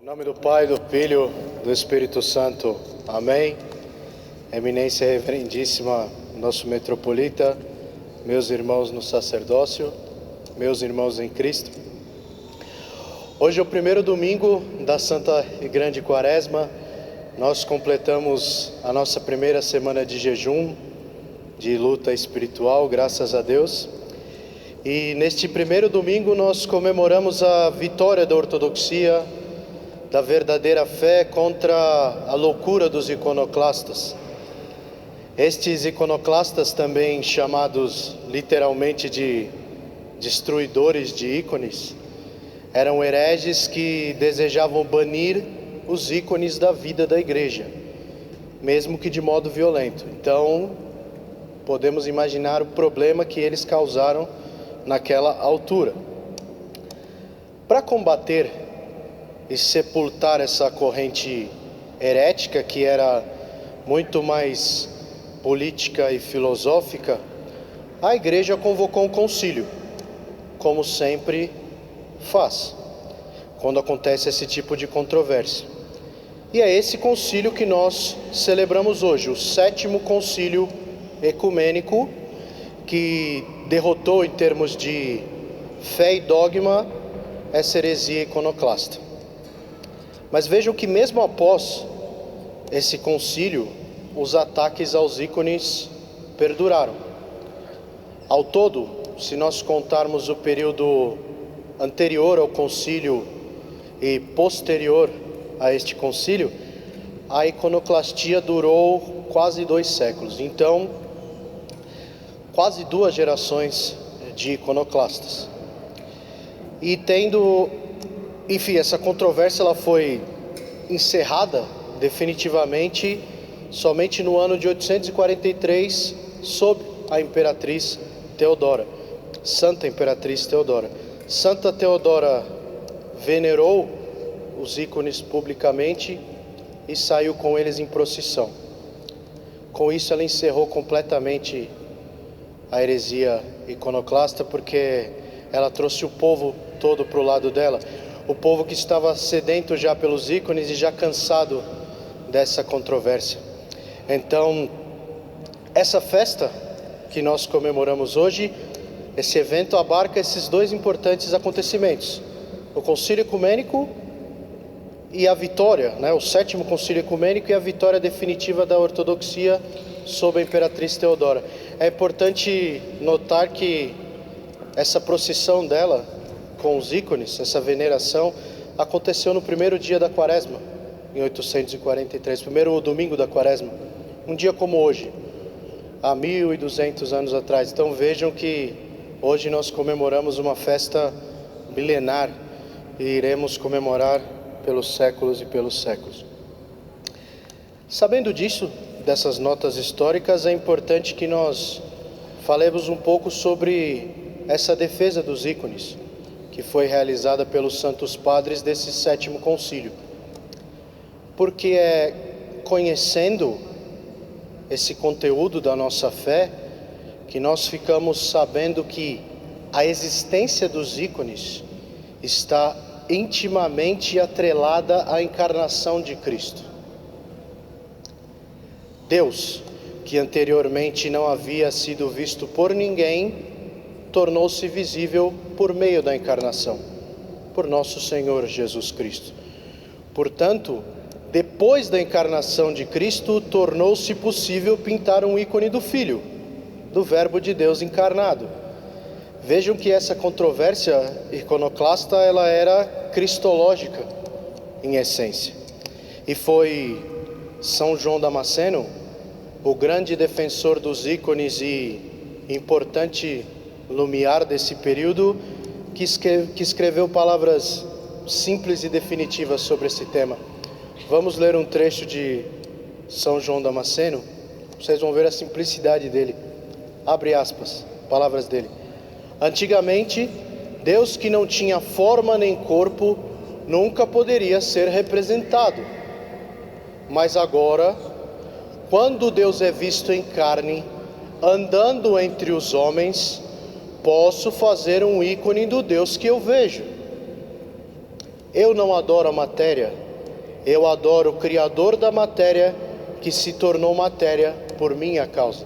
Em nome do Pai, do Filho, do Espírito Santo. Amém. Eminência reverendíssima, nosso metropolita, meus irmãos no sacerdócio, meus irmãos em Cristo. Hoje é o primeiro domingo da Santa e Grande Quaresma. Nós completamos a nossa primeira semana de jejum, de luta espiritual, graças a Deus. E neste primeiro domingo nós comemoramos a vitória da ortodoxia, da verdadeira fé contra a loucura dos iconoclastas. Estes iconoclastas, também chamados literalmente de destruidores de ícones, eram hereges que desejavam banir os ícones da vida da igreja, mesmo que de modo violento. Então, podemos imaginar o problema que eles causaram naquela altura. Para combater e sepultar essa corrente herética, que era muito mais política e filosófica, a igreja convocou um concílio, como sempre faz quando acontece esse tipo de controvérsia. E é esse concílio que nós celebramos hoje, o sétimo concílio ecumênico, que derrotou em termos de fé e dogma essa heresia iconoclasta. Mas vejam que mesmo após esse concílio, os ataques aos ícones perduraram. Ao todo, se nós contarmos o período anterior ao concílio e posterior a este concílio, a iconoclastia durou quase 2 séculos. Então, quase 2 gerações de iconoclastas. E essa controvérsia ela foi encerrada definitivamente somente no ano de 843, sob a imperatriz Teodora, Santa Imperatriz Teodora. Santa Teodora venerou os ícones publicamente e saiu com eles em procissão. Com isso ela encerrou completamente a heresia iconoclasta, porque ela trouxe o povo todo para o lado dela. O povo que estava sedento já pelos ícones e já cansado dessa controvérsia. Então, essa festa que nós comemoramos hoje, esse evento abarca esses 2 importantes acontecimentos: o concílio ecumênico e a vitória, o sétimo concílio ecumênico e a vitória definitiva da ortodoxia sob a imperatriz Teodora. É importante notar que essa procissão dela com os ícones, essa veneração, aconteceu no primeiro dia da Quaresma, em 843, primeiro domingo da Quaresma, um dia como hoje, há 1200 anos atrás. Então vejam que hoje nós comemoramos uma festa milenar e iremos comemorar pelos séculos e pelos séculos. Sabendo disso, dessas notas históricas, é importante que nós falemos um pouco sobre essa defesa dos ícones, que foi realizada pelos santos padres desse sétimo concílio. Porque é conhecendo esse conteúdo da nossa fé que nós ficamos sabendo que a existência dos ícones está intimamente atrelada à encarnação de Cristo. Deus, que anteriormente não havia sido visto por ninguém, tornou-se visível por meio da encarnação, por nosso Senhor Jesus Cristo. Portanto, depois da encarnação de Cristo, tornou-se possível pintar um ícone do Filho, do Verbo de Deus encarnado. Vejam que essa controvérsia iconoclasta, ela era cristológica em essência. E foi São João Damasceno, o grande defensor dos ícones e importante lumiar desse período, que escreveu palavras simples e definitivas sobre esse tema. Vamos ler um trecho de São João Damasceno, vocês vão ver a simplicidade dele. Abre aspas, palavras dele. Antigamente, Deus, que não tinha forma nem corpo, nunca poderia ser representado. Mas agora, quando Deus é visto em carne, andando entre os homens, posso fazer um ícone do Deus que eu vejo. Eu não adoro a matéria, eu adoro o Criador da matéria, que se tornou matéria por minha causa.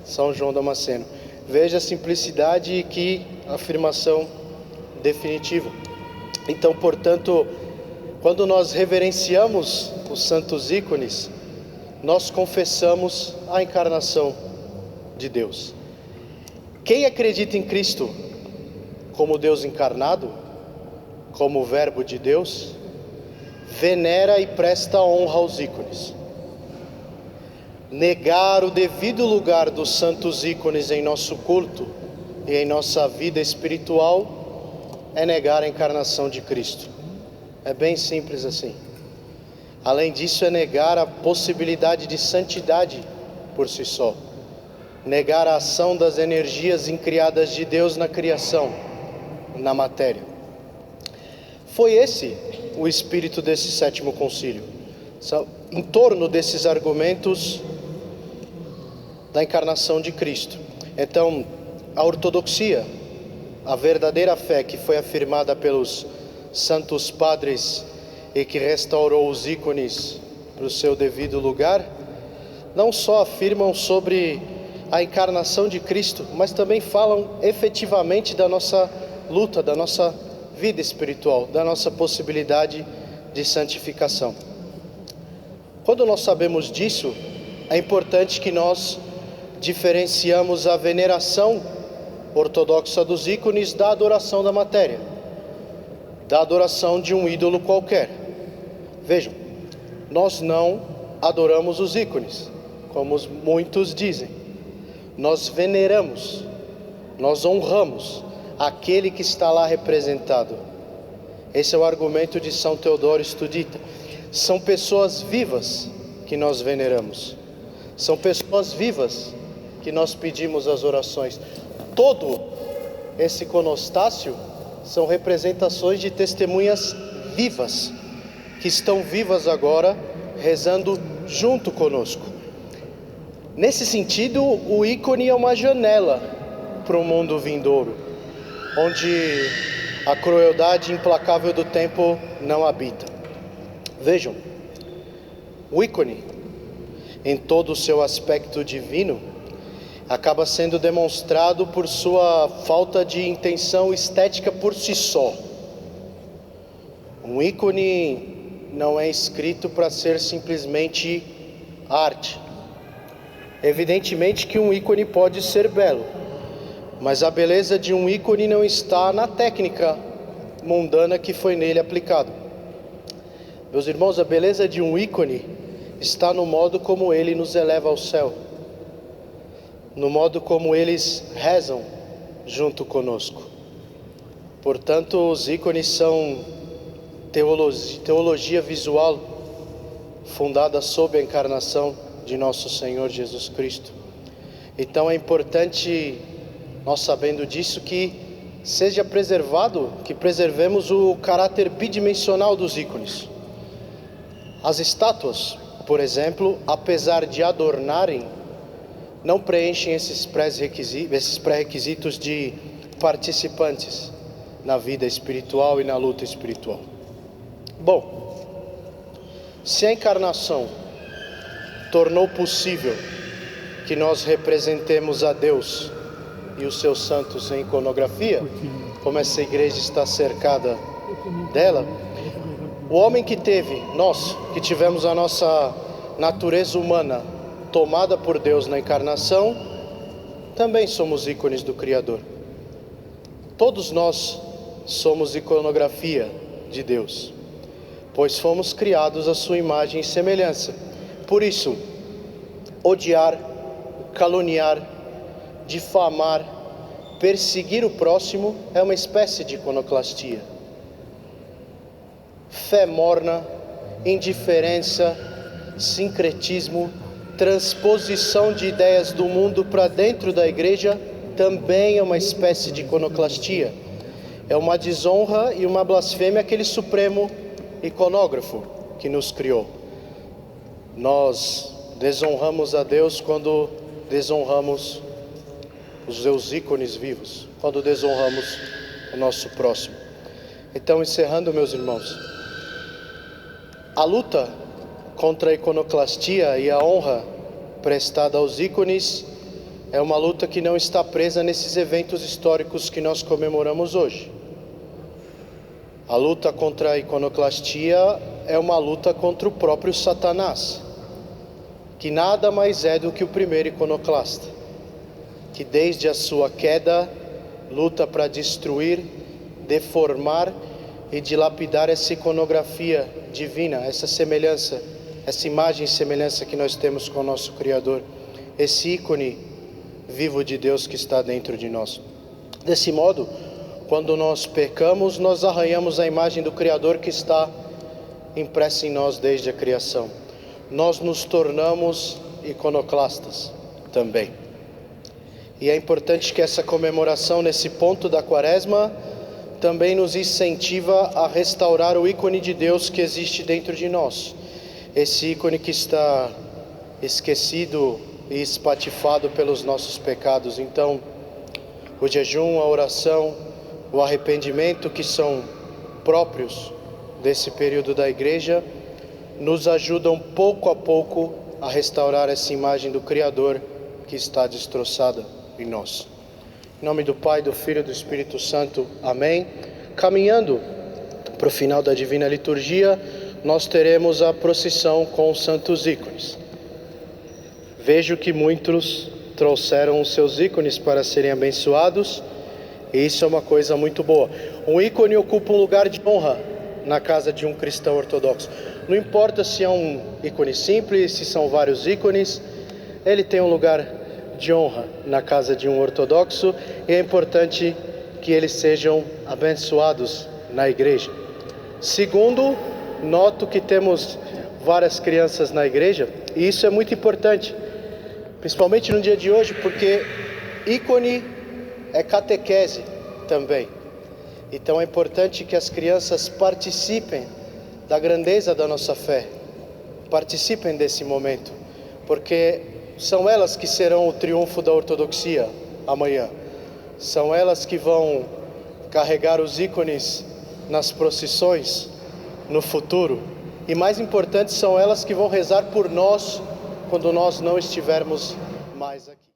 São João Damasceno. Veja a simplicidade e que afirmação definitiva. Então, portanto, quando nós reverenciamos os santos ícones, nós confessamos a encarnação de Deus. Quem acredita em Cristo como Deus encarnado, como Verbo de Deus, venera e presta honra aos ícones. Negar o devido lugar dos santos ícones em nosso culto e em nossa vida espiritual é negar a encarnação de Cristo. É bem simples assim. Além disso, é negar a possibilidade de santidade por si só. Negar a ação das energias incriadas de Deus na criação, na matéria. Foi esse o espírito desse sétimo concílio. Em torno desses argumentos da encarnação de Cristo. Então, a ortodoxia, a verdadeira fé que foi afirmada pelos santos padres e que restaurou os ícones para o seu devido lugar, não só afirmam sobre a encarnação de Cristo, mas também falam efetivamente da nossa luta, da nossa vida espiritual, da nossa possibilidade de santificação. Quando nós sabemos disso, é importante que nós diferenciamos a veneração ortodoxa dos ícones da adoração da matéria, da adoração de um ídolo qualquer. Vejam, nós não adoramos os ícones, como muitos dizem. Nós veneramos, nós honramos aquele que está lá representado. Esse é o argumento de São Teodoro Estudita. São pessoas vivas que nós veneramos. São pessoas vivas que nós pedimos as orações. Todo esse iconostácio são representações de testemunhas vivas, que estão vivas agora, rezando junto conosco. Nesse sentido, o ícone é uma janela para o mundo vindouro, onde a crueldade implacável do tempo não habita. Vejam, o ícone, em todo o seu aspecto divino, acaba sendo demonstrado por sua falta de intenção estética por si só. Um ícone não é escrito para ser simplesmente arte. Evidentemente que um ícone pode ser belo, mas a beleza de um ícone não está na técnica mundana que foi nele aplicado. Meus irmãos, a beleza de um ícone está no modo como ele nos eleva ao céu, no modo como eles rezam junto conosco. Portanto, os ícones são teologia visual fundada sob a encarnação de nosso Senhor Jesus Cristo. Então é importante, nós sabendo disso, que seja preservado, que preservemos o caráter bidimensional dos ícones. As estátuas, por exemplo, apesar de adornarem, não preenchem esses pré-requisitos de participantes na vida espiritual e na luta espiritual. Bom, se a encarnação tornou possível que nós representemos a Deus e os seus santos em iconografia, como essa igreja está cercada dela, o homem que teve, nós que tivemos a nossa natureza humana tomada por Deus na encarnação, também somos ícones do Criador. Todos nós somos iconografia de Deus, pois fomos criados à sua imagem e semelhança. Por isso, odiar, caluniar, difamar, perseguir o próximo é uma espécie de iconoclastia. Fé morna, indiferença, sincretismo, transposição de ideias do mundo para dentro da igreja também é uma espécie de iconoclastia. É uma desonra e uma blasfêmia àquele supremo iconógrafo que nos criou. Nós desonramos a Deus quando desonramos os seus ícones vivos, quando desonramos o nosso próximo. Então, encerrando, meus irmãos, a luta contra a iconoclastia e a honra prestada aos ícones é uma luta que não está presa nesses eventos históricos que nós comemoramos hoje. A luta contra a iconoclastia é uma luta contra o próprio Satanás, que nada mais é do que o primeiro iconoclasta, que desde a sua queda luta para destruir, deformar e dilapidar essa iconografia divina, essa semelhança, essa imagem e semelhança que nós temos com o nosso Criador, esse ícone vivo de Deus que está dentro de nós. Desse modo, quando nós pecamos, nós arranhamos a imagem do Criador que está impressa em nós desde a criação. Nós nos tornamos iconoclastas também. E é importante que essa comemoração nesse ponto da Quaresma também nos incentiva a restaurar o ícone de Deus que existe dentro de nós. Esse ícone que está esquecido e espatifado pelos nossos pecados. Então, o jejum, a oração, o arrependimento, que são próprios desse período da igreja, nos ajudam pouco a pouco a restaurar essa imagem do Criador que está destroçada em nós. Em nome do Pai, do Filho e do Espírito Santo. Amém. Caminhando para o final da Divina Liturgia, nós teremos a procissão com os santos ícones. Vejo que muitos trouxeram os seus ícones para serem abençoados, e isso é uma coisa muito boa. Um ícone ocupa um lugar de honra na casa de um cristão ortodoxo. Não importa se é um ícone simples, se são vários ícones, ele tem um lugar de honra na casa de um ortodoxo, e é importante que eles sejam abençoados na igreja. Segundo, noto que temos várias crianças na igreja, e isso é muito importante, principalmente no dia de hoje, porque ícone é catequese também. Então é importante que as crianças participem da grandeza da nossa fé, participem desse momento, porque são elas que serão o triunfo da ortodoxia amanhã. São elas que vão carregar os ícones nas procissões no futuro. E mais importante, são elas que vão rezar por nós quando nós não estivermos mais aqui.